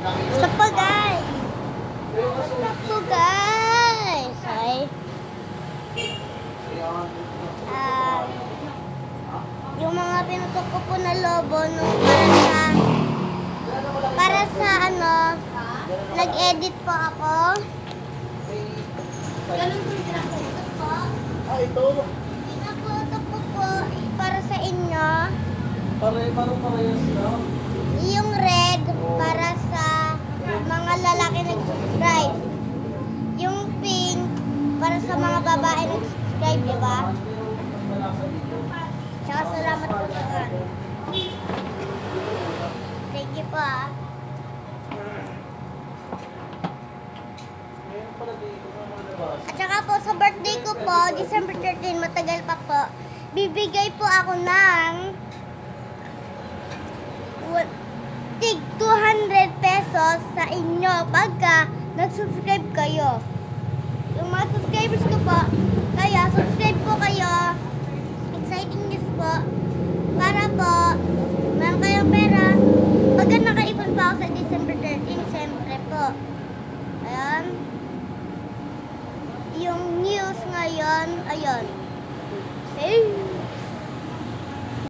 Stop po guys! Stop po guys! Okay. Yung mga pinutok ko po na lobo nung para sa ano, nag-edit po ako. Ganun po yung pinaputok ko. Ito. Pinaputok ko po para sa inyo. Parang parehas na. Yung red para sa mga lalaki nag-subscribe. Yung pink para sa mga babae nag-subscribe, di ba? Tsaka salamat po sa thank you po ah. At saka po sa birthday ko po, December 13, matagal pa po, bibigay po ako ng tig 200 pesos sa inyo pagka nag-subscribe kayo. Yung mga subscribers ko po, kaya subscribe po kayo. Exciting news po. Para po, meron kayong pera. Pagka nakaipon pa ako sa December 13, siyempre po. Ayan. Yung news ngayon, ayun. Hey!